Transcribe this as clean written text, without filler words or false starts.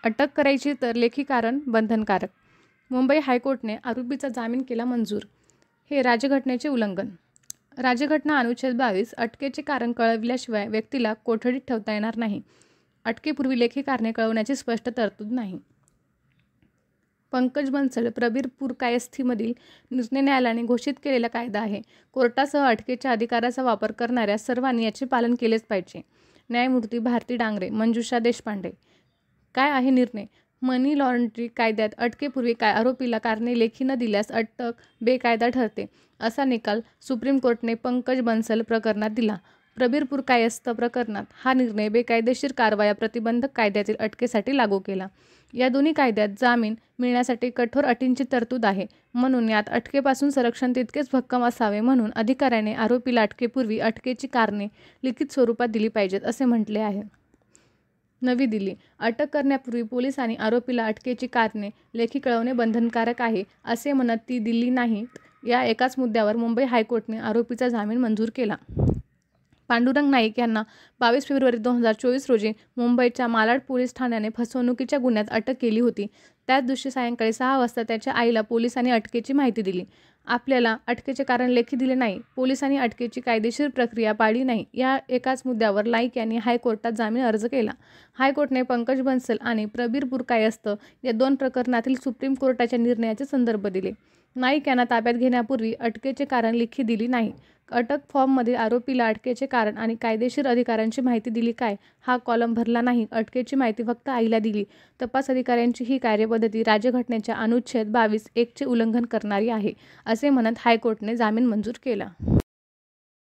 अटक करायची तर लेखी कारण बंधनकारक. मुंबई हायकोर्टाने आरोपीचा जामीन केला मंजूर. हे राज्यघटनेचे उल्लंघन. राज्यघटना अनुच्छेद 22 अटकेचे कारण कळविल्याशिवाय व्यक्तीला कोठडीत ठेवता येणार नाही. अटकेपूर्वी लेखी कारणे कळवण्याची स्पष्ट तरतूद नाही. पंकज बन्सल प्रबीर पुरकायस्थीमधील निर्णय न्यायालयाने घोषित केलेला कायदा आहे. कोर्टासह अटकेच्या अधिकाराचा वापर करणाऱ्या सर्वांनी याचे पालन केलेच पाहिजे. न्यायमूर्ती भारती डांगरे, मंजुषा देशपांडे. काय आहे निर्णय? मनी लॉन्ड्रिंग कायद्यात अटकेपूर्वी आरोपीला कारणे लेखी न दिल्यास अटक बेकायदा ठरते, असा निकाल सुप्रीम कोर्टाने पंकज बन्सल प्रकरणात दिला. प्रबीर पुरकायस्थ प्रकरणात हा निर्णय बेकायदेशीर कारवाया प्रतिबंधक कायद्यातील अटकेसाठी लागू केला. या दोन्ही कायद्यात जामीन मिळण्यासाठी कठोर अटींची तरतूद आहे. म्हणून यात अटकेपासून संरक्षण तितकेच भक्कम असावे म्हणून अधिकाऱ्याने आरोपीला अटकेपूर्वी अटकेची कारणे लिखित स्वरूपात दिली पाहिजेत, असे म्हटले आहे. नवी दिल्ली. अटक करण्यापूर्वी पोलिसांनी आरोपीला अटकेची कारणे लेखी कळवणे बंधनकारक आहे, असे म्हणत ती दिली नाहीत. या एकाच मुद्द्यावर मुंबई हायकोर्टाने आरोपीचा जामीन मंजूर केला. पांडुरंग नाईक यांना 22 फेब्रुवारी 2024 रोजी मुंबईच्या मालाड पोलीस ठाण्याने फसवणुकीच्या गुन्ह्यात अटक केली होती. त्याच दिवशी सायंकाळी 6 वाजता त्याच्या आईला पोलिसांनी अटकेची माहिती दिली. आपल्याला अटकेचे कारण लेखी दिले नाही, पोलिसांनी अटकेची कायदेशीर प्रक्रिया पाळली नाही, या एकाच मुद्द्यावर नाईक यांनी हायकोर्टात जामीन अर्ज केला. हायकोर्टाने पंकज बन्सल आणि प्रबीर पुरकायस्थ या दोन प्रकरणातील सुप्रीम कोर्टाच्या निर्णयाचे संदर्भ दिले. नाईक यांना ताब्यात घेण्यापूर्वी अटकेचे कारण लेखी दिली नाही. अटक फॉर्ममध्ये आरोपीला अटकेचे कारण आणि कायदेशीर अधिकारांची माहिती दिली काय, हा कॉलम भरला नाही. अटकेची माहिती फक्त आईला दिली. तपास अधिकाऱ्यांची ही कार्यपद्धती राज्यघटनेच्या अनुच्छेद 22(1) चे उल्लंघन करणारी आहे, असे म्हणत हायकोर्टाने जामीन मंजूर केला.